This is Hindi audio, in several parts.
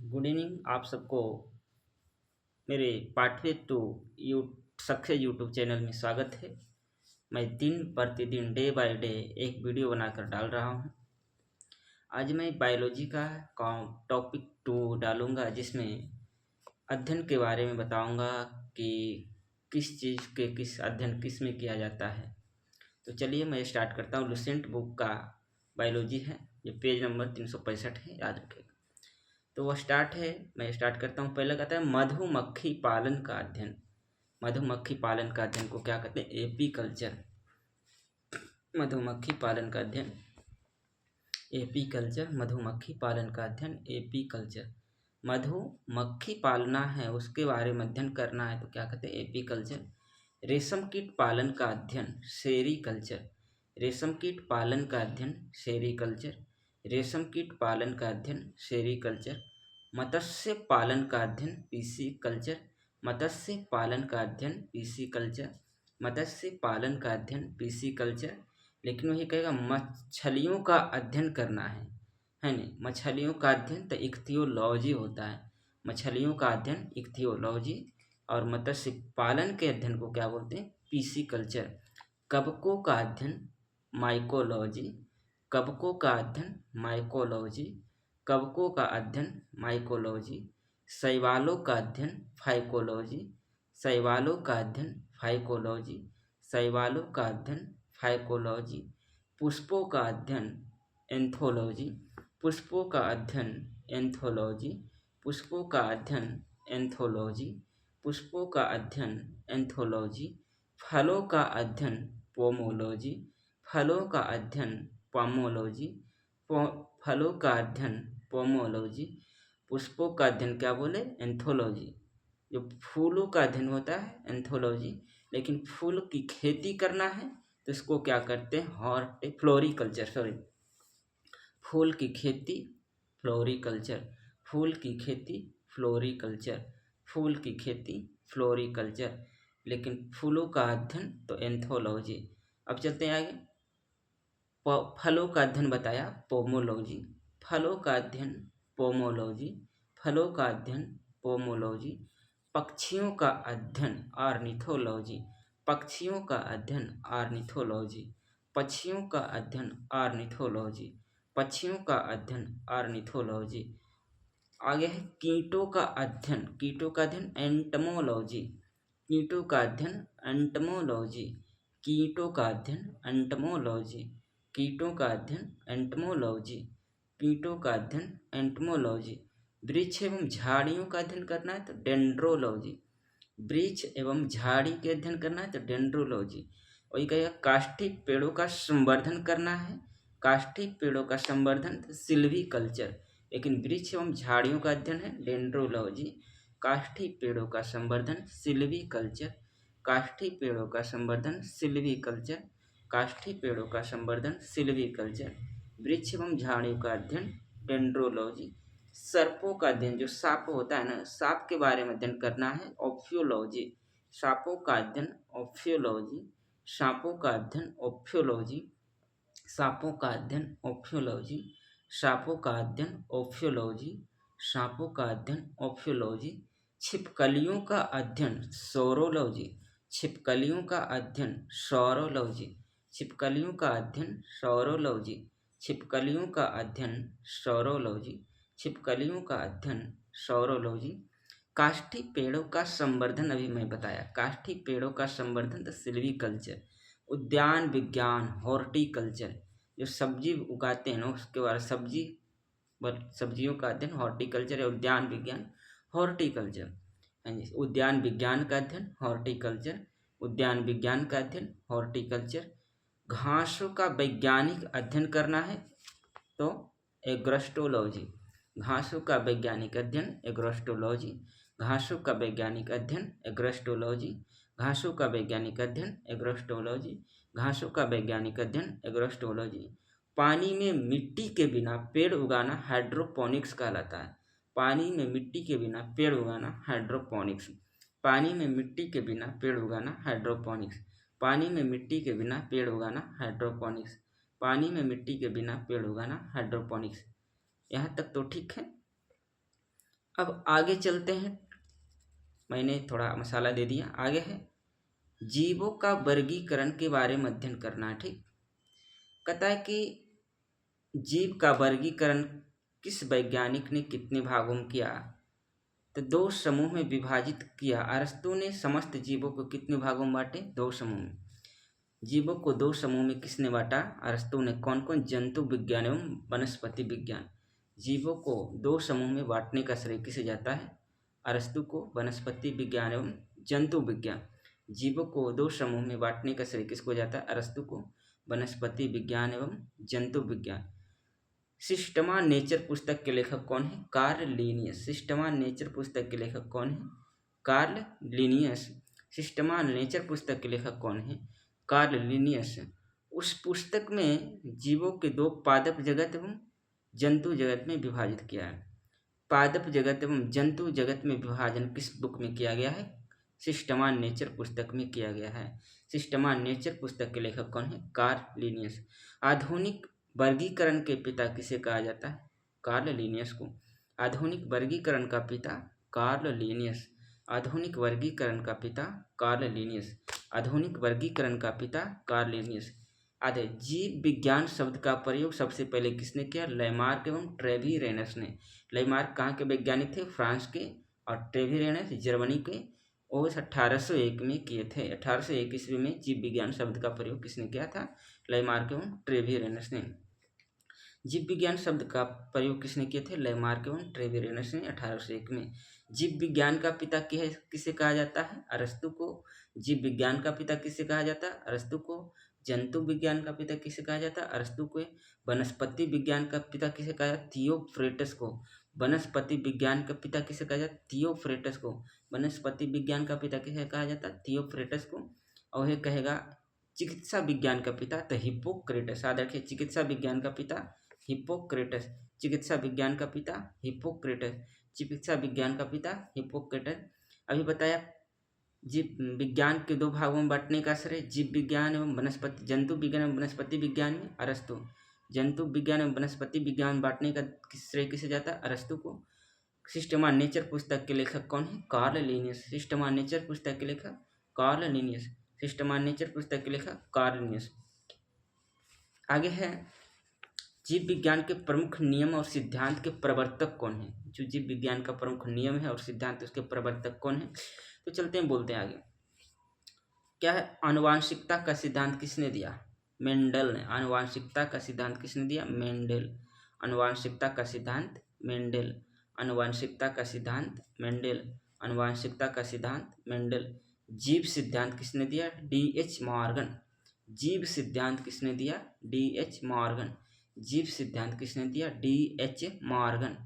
गुड इवनिंग आप सबको मेरे pathway to you success YouTube channel में स्वागत है। मैं दिन प्रतिदिन डे बाय डे एक वीडियो बनाकर डाल रहा हूँ। आज मैं बायोलॉजी का टॉपिक 2 डालूँगा, जिसमें अध्ययन के बारे में बताऊँगा कि किस चीज़ के किस अध्ययन किस में किया जाता है। तो चलिए मैं स्टार्ट करता हूँ। लुसेंट बुक का बायोलॉजी है, ये पेज नंबर 365 है, याद रखेगा। तो वो स्टार्ट है, मैं स्टार्ट करता हूँ। पहले कहता है मधुमक्खी पालन का अध्ययन। मधुमक्खी पालन का अध्ययन को क्या कहते हैं? एपीकल्चर। मधुमक्खी पालन का अध्ययन एपीकल्चर। मधुमक्खी पालन का अध्ययन एपीकल्चर। मधुमक्खी पालना है, उसके बारे में अध्ययन करना है, तो क्या कहते हैं? एपीकल्चर। रेशम कीट पालन का अध्ययन सेरीकल्चर। रेशम कीट पालन का अध्ययन सेरीकल्चर। रेशम कीट पालन का अध्ययन सेरीकल्चर। मत्स्य पालन का अध्ययन पीसीकल्चर। मत्स्य पालन का अध्ययन पीसीकल्चर। मत्स्य पालन का अध्ययन पीसीकल्चर। लेकिन वही कहेगा मछलियों का अध्ययन करना है नहीं? मछलियों का अध्ययन तो इख्तियोलॉजी होता है। मछलियों का अध्ययन इख्तियोलॉजी। और मत्स्य पालन के अध्ययन को क्या बोलते हैं? पीसीकल्चर। कवकों का अध्ययन माइकोलॉजी। कवकों का अध्ययन माइकोलॉजी। कवकों का अध्ययन माइकोलॉजी। शैवालों का अध्ययन फाइकोलॉजी। शैवालों का अध्ययन फाइकोलॉजी। शैवालों का अध्ययन फाइकोलॉजी। पुष्पों का अध्ययन एंथोलॉजी। पुष्पों का अध्ययन एंथोलॉजी। पुष्पों का अध्ययन एंथोलॉजी। पुष्पों का अध्ययन एंथोलॉजी। फलों का अध्ययन पोमोलॉजी। फलों का अध्ययन पोमोलॉजी। फलों का अध्ययन पोमोलॉजी। पुष्पों का अध्ययन क्या बोले? एंथोलॉजी। जो फूलों का अध्ययन होता है एंथोलॉजी, लेकिन फूल की खेती करना है तो इसको क्या करते हैं? फ्लोरिकल्चर। सॉरी, फूल की खेती फ्लोरिकल्चर। फूल की खेती फ्लोरिकल्चर। फूल की खेती फ्लोरिकल्चर। लेकिन फूलों का अध्ययन तो एंथोलॉजी। अब चलते हैं आगे। फलों का अध्ययन बताया पोमोलॉजी। फलों का अध्ययन पोमोलॉजी। फलों का अध्ययन पोमोलॉजी। पक्षियों का अध्ययन ऑर्निथोलॉजी। पक्षियों का अध्ययन ऑर्निथोलॉजी। पक्षियों का अध्ययन ऑर्निथोलॉजी। पक्षियों का अध्ययन ऑर्निथोलॉजी। आगे है कीटों का अध्ययन। कीटों का अध्ययन एंटमोलॉजी। कीटों का अध्ययन एंटमोलॉजी। कीटों का अध्ययन एंटमोलॉजी। कीटों का अध्ययन एंटमोलॉजी। कीटों का अध्ययन एंटमोलॉजी। वृक्ष एवं झाड़ियों का अध्ययन करना है तो डेंड्रोलॉजी। वृक्ष एवं झाड़ी के अध्ययन करना है तो डेंड्रोलॉजी। वही कहेगा काष्ठिक पेड़ों का संवर्धन करना है। काष्ठिक पेड़ों का संवर्धन तो सिल्वीकल्चर। लेकिन वृक्ष एवं झाड़ियों का अध्ययन है डेंड्रोलॉजी। काष्ठिक पेड़ों का संवर्धन सिल्वीकल्चर। काष्ठिक पेड़ों का संवर्धन सिल्वीकल्चर। काष्ठिक पेड़ों का संवर्धन सिल्वीकल्चर। वृक्ष एवं झाड़ियों का अध्ययन डेंड्रोलॉजी। सर्पों का अध्ययन, जो साप होता है ना, साप के बारे में अध्ययन करना है ऑप्थियोलॉजी। सापों का अध्ययन ऑप्थियोलॉजी। सांपों का अध्ययन ऑप्थियोलॉजी। सांपों का अध्ययन ऑप्थियोलॉजी। सांपों का अध्ययन ऑप्थियोलॉजी। सांपों का अध्ययन ऑप्थियोलॉजी। छिपकलियों का अध्ययन सोरोलॉजी। छिपकलियों का अध्ययन सोरोलॉजी। छिपकलियों का अध्ययन सोरोलॉजी। छिपकलियों का अध्ययन सोरोलॉजी। छिपकलियों का अध्ययन सोरोलॉजी। काष्ठिक पेड़ों का संवर्धन अभी मैं बताया। काष्ठिक पेड़ों का संवर्धन तो सिल्वीकल्चर। उद्यान विज्ञान हॉर्टिकल्चर, जो सब्जी उगाते हैं ना उसके बारे सब्जियों का अध्ययन हॉर्टिकल्चर या उद्यान विज्ञान हॉर्टिकल्चर। उद्यान विज्ञान का अध्ययन हॉर्टिकल्चर। उद्यान विज्ञान का अध्ययन हॉर्टिकल्चर। घासों का वैज्ञानिक अध्ययन करना है तो एग्रोस्टोलॉजी। घासों का वैज्ञानिक अध्ययन एग्रोस्टोलॉजी। घासों का वैज्ञानिक अध्ययन एग्रोस्टोलॉजी। घासों का वैज्ञानिक अध्ययन एग्रोस्टोलॉजी। घासों का वैज्ञानिक अध्ययन एग्रोस्टोलॉजी। पानी में मिट्टी के बिना पेड़ उगाना हाइड्रोपोनिक्स कहलाता है। पानी में मिट्टी के बिना पेड़ उगाना हाइड्रोपोनिक्स। पानी में मिट्टी के बिना पेड़ उगाना हाइड्रोपोनिक्स। पानी में मिट्टी के बिना पेड़ उगाना हाइड्रोपोनिक्स। पानी में मिट्टी के बिना पेड़ उगाना हाइड्रोपोनिक्स। यहाँ तक तो ठीक है। अब आगे चलते हैं, मैंने थोड़ा मसाला दे दिया। आगे है जीवों का वर्गीकरण के बारे में अध्ययन करना। ठीक, कहता है कि जीव का वर्गीकरण किस वैज्ञानिक ने कितने भागों में किया, तो दो समूह में विभाजित किया। अरस्तु ने समस्त जीवों को कितने भागों में बांटे, दो समूह में। जीवों को दो समूह में किसने बांटा, अरस्तु ने। कौन कौन, जंतु विज्ञान एवं वनस्पति विज्ञान। जीवों को दो समूह में बांटने का श्रेय किसे जाता है, अरस्तु को। वनस्पति विज्ञान एवं जंतु विज्ञान, जीवों को दो समूह में बांटने का श्रेय किसको जाता है, अरस्तु को। वनस्पति विज्ञान एवं जंतु विज्ञान। सिस्टमा नेचर पुस्तक के लेखक कौन है, कार्ल लिनियस। सिस्टमा नेचर पुस्तक के लेखक कौन है, कार्ल लिनियस। सिस्टमा नेचर पुस्तक के लेखक कौन है, कार्ल लिनियस। उस पुस्तक में जीवों के दो पादप जगत एवं जंतु जगत में विभाजित किया है। पादप जगत एवं जंतु जगत में विभाजन किस बुक में किया गया है, सिस्टमा नेचर पुस्तक में किया गया है। सिस्टमा नेचर पुस्तक के लेखक कौन है, कार्ल लिनियस। आधुनिक वर्गीकरण के पिता किसे कहा जाता है, कार्ल लिनियस को। आधुनिक वर्गीकरण का पिता कार्ल लिनियस। आधुनिक वर्गीकरण का पिता कार्ल लिनियस। आधुनिक वर्गीकरण का पिता कार्ल लिनियस। आधे जीव विज्ञान शब्द का प्रयोग सबसे पहले किसने किया, लेमार्क एवं ट्रेवीरेनस ने। लेमार्क कहाँ के वैज्ञानिक थे, फ्रांस के, और ट्रेवीरेनस जर्मनी के। और 1801 में किए थे। 1801 ईस्वी में जीव विज्ञान शब्द का प्रयोग किसने किया था, लेमार्क एवं ट्रेवीरेनस ने। जीव विज्ञान शब्द का प्रयोग किसने किए थे, लेमार्क एवं ट्रेवीरेनस ने 1801 में। जीव विज्ञान का पिता किसे कहा जाता है, अरस्तु को। जीव विज्ञान का पिता किसे कहा जाता है, अरस्तु को। जंतु विज्ञान का पिता किसे कहा जाता है, अरस्तु को। वनस्पति विज्ञान का पिता किसे कहा जाता है, थियोफ्रेटस को। वनस्पति विज्ञान का पिता किसे कहा जाता है, थियोफ्रेटस को। वनस्पति विज्ञान का पिता किसे कहा जाता है, थियोफ्रेटस को। और यह कहेगा चिकित्सा विज्ञान का पिता, तो हिप्पोक्रेटस। याद रखिए, चिकित्सा विज्ञान का पिता हिप्पोक्रेटस। चिकित्सा विज्ञान का पिता हिप्पोक्रेटस। चिकित्सा विज्ञान का पिता हिप्पोक्रेटस। अभी बताया जीव विज्ञान के दो भागों में बांटने का श्रेय जीव विज्ञान एवं वनस्पति, जंतु विज्ञान एवं वनस्पति विज्ञान में अरस्तु। जंतु विज्ञान एवं वनस्पति विज्ञान में बांटने का श्रेय किसे जाता है, अरस्तु को। सिस्टमा नेचर पुस्तक के लेखक कौन है, कार्ल लिनियस। सिस्टमा नेचर पुस्तक के लेखक कार्ल लिनियस। सिस्टमा नेचर पुस्तक के लेखक कार्ल लिनियस। आगे है जीव विज्ञान के प्रमुख नियम और सिद्धांत के प्रवर्तक कौन है। जो जीव विज्ञान का प्रमुख नियम है और सिद्धांत, उसके प्रवर्तक कौन है। तो चलते हैं, बोलते हैं आगे। क्या है, आनुवांशिकता का सिद्धांत किसने दिया, मेंडल ने। आनुवांशिकता का सिद्धांत किसने दिया, मेंडल। आनुवांशिकता का सिद्धांत मेंडल। आनुवांशिकता का सिद्धांत मेंडल। आनुवांशिकता का सिद्धांत मेंडल। जीव सिद्धांत किसने दिया, डी.एच. मॉर्गन। जीव सिद्धांत किसने दिया, डी.एच. मॉर्गन। जीव सिद्धांत किसने दिया, डी.एच. मॉर्गन।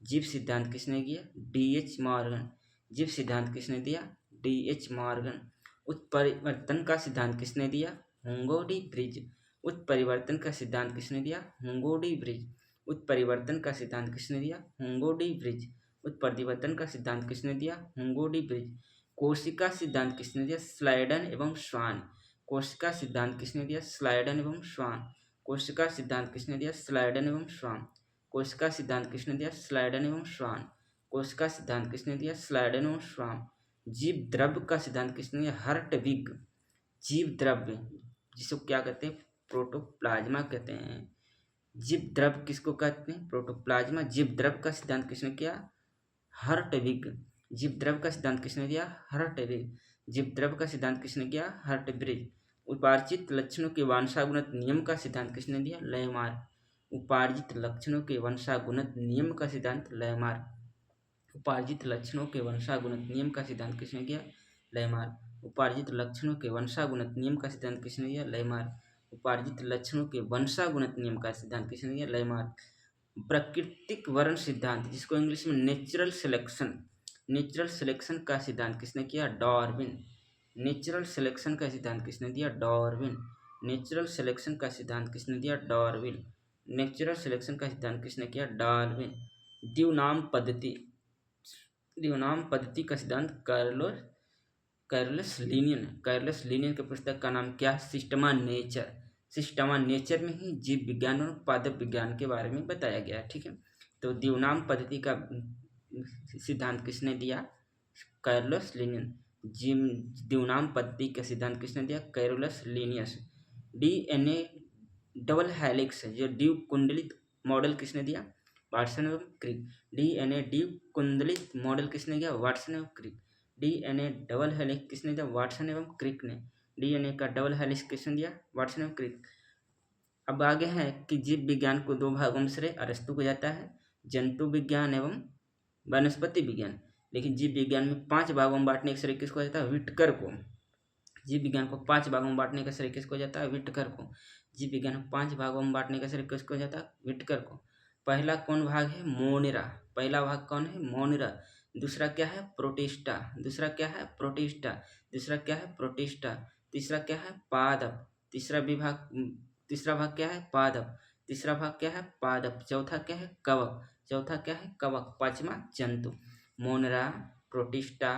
जीव सिद्धांत किसने दिया, डी.एच. मॉर्गन। जीव सिद्धांत किसने दिया, डी.एच. मॉर्गन। उत्परिवर्तन का सिद्धांत किसने दिया, हुंगो डी ब्रिज। उत्परिवर्तन का सिद्धांत किसने दिया, हुंगो डी ब्रिज। उत्परिवर्तन का सिद्धांत किसने दिया, हुंगो डी ब्रिज। उत्परिवर्तन का सिद्धांत किसने दिया, हुंगो डी ब्रिज। कोशिका सिद्धांत किसने दिया, स्लाइडन एवं स्वान। कोशिका सिद्धांत किसने दिया, स्लाइडन एवं स्वान। कोशिका सिद्धांत किसने दिया, स्लाइडन एवं स्वान। कोशिका सिद्धांत किसने दिया, स्लाइडन एवं स्वान। कोशिका सिद्धांत किसने दिया, स्लाइडन एवं स्वान। जीव द्रव्य का सिद्धांत किसने दिया, हर्टविग। जीव द्रव्य जिसको क्या कहते हैं, प्रोटोप्लाज्मा कहते हैं। जीव द्रव्य किसको कहते हैं, प्रोटोप्लाज्मा। जीव द्रव्य का सिद्धांत किसने किया, हर्टविग। जीव द्रव्य का सिद्धांत किसने दिया, हर्टविग। जीव द्रव्य का सिद्धांत किसने किया, हर्टविग। उपार्जित लक्षणों के वंशागुणित नियम का सिद्धांत किसने दिया, लेमार्क। उपार्जित लक्षणों के वंशागुणित नियम का सिद्धांत लेमार्क। उपार्जित लक्षणों के वंशागुणित नियम का सिद्धांत किसने दिया, लेमार्क। उपार्जित लक्षणों के वंशागुणित नियम का सिद्धांत किसने दिया, लेमार्क। उपार्जित लक्षणों के वंशागुणित नियम का सिद्धांत किसने दिया, लेमार्क। प्राकृतिक वर्ण सिद्धांत, जिसको इंग्लिश में नेचुरल सिलेक्शन, नेचुरल सिलेक्शन का सिद्धांत किसने किया, डार्विन। नेचुरल सिलेक्शन का सिद्धांत किसने दिया, डार्विन। नेचुरल सिलेक्शन का सिद्धांत किसने दिया, डार्विन। नेचुरल सिलेक्शन का सिद्धांत किसने किया, डार्विन। द्विनाम पद्धति, द्विनाम पद्धति का सिद्धांत कार्लस लिनियन। कार्लस लिनियन के पुस्तक का नाम क्या है, सिस्टमा नेचर। सिस्टमा नेचर में ही जीव विज्ञान और पादप विज्ञान के बारे में बताया गया है। ठीक है, तो द्विनाम पद्धति का सिद्धांत किसने दिया? Carolus Linnaeus. जीव द्विनाम पद्धति का सिद्धांत किसने दिया? Carolus Linnaeus. DNA double helix जो द्वीप कुंडलित मॉडल किसने दिया? वाटसन एवं क्रिक। डीएनए द्वीप कुंडलित मॉडल किसने दिया? वाटसन एवं क्रिक। डीएनए डबल हेलिक्स किसने दिया? वाटसन एवं क्रिक ने। डीएनए का डबल हेलिक्स किसने दिया? वाटसन एवं क्रिक। अब आगे है कि जीव विज्ञान को दो भागों में श्रेय अरस्तु को जाता है, जंतु विज्ञान एवं वनस्पति विज्ञान। लेकिन जीव विज्ञान में 5 भागों में बांटने का श्रेय किसको जाता है? विटकर को। जीव विज्ञान को 5 भागों में बांटने का श्रेय किसको जाता है? विटकर को। जीव विज्ञान को 5 भागों में बांटने का श्रेय किसको जाता है? विटकर को। पहला कौन भाग है? मोनिरा। पहला भाग कौन है? मोनिरा। दूसरा क्या है? प्रोटिस्टा। दूसरा क्या है? प्रोटिस्टा। दूसरा क्या है? प्रोटिस्टा। तीसरा क्या है? पादप। तीसरा भाग क्या है? पादप। तीसरा भाग क्या है? पादप। चौथा क्या है? कवक। चौथा क्या है? कवक। पांचवा जंतु। मोनिरा, प्रोटिस्टा,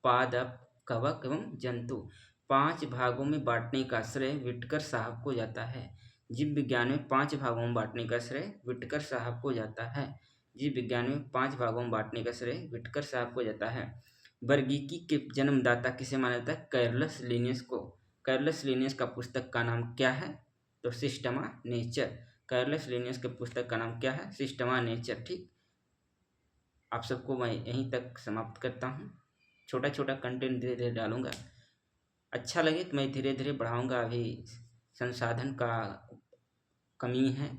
पादप, कवक एवं जंतु। 5 भागों में बांटने का श्रेय विटकर साहब को जाता है। जीव विज्ञान में 5 भागों में बांटने का श्रेय विटकर साहब को जाता है। जीव विज्ञान में 5 भागों में बांटने का श्रेय विटकर साहब को जाता है। वर्गीकी के जन्मदाता किसे माना जाता है? कैरोलस लिनियस को। कैरोलस लिनियस का पुस्तक का नाम क्या है? तो सिस्टमा नेचर। कैरोलस लिनियस के पुस्तक का नाम क्या है? Systema nature. ठीक, आप सबको मैं यहीं तक समाप्त करता हूँ। छोटा छोटा कंटेंट धीरे धीरे डालूंगा, अच्छा लगे तो मैं धीरे धीरे बढ़ाऊंगा। अभी संसाधन का कमी है,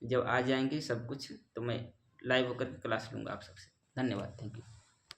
जब आ जाएंगे सब कुछ तो मैं लाइव होकर क्लास लूँगा आप सबसे। धन्यवाद, थैंक यू।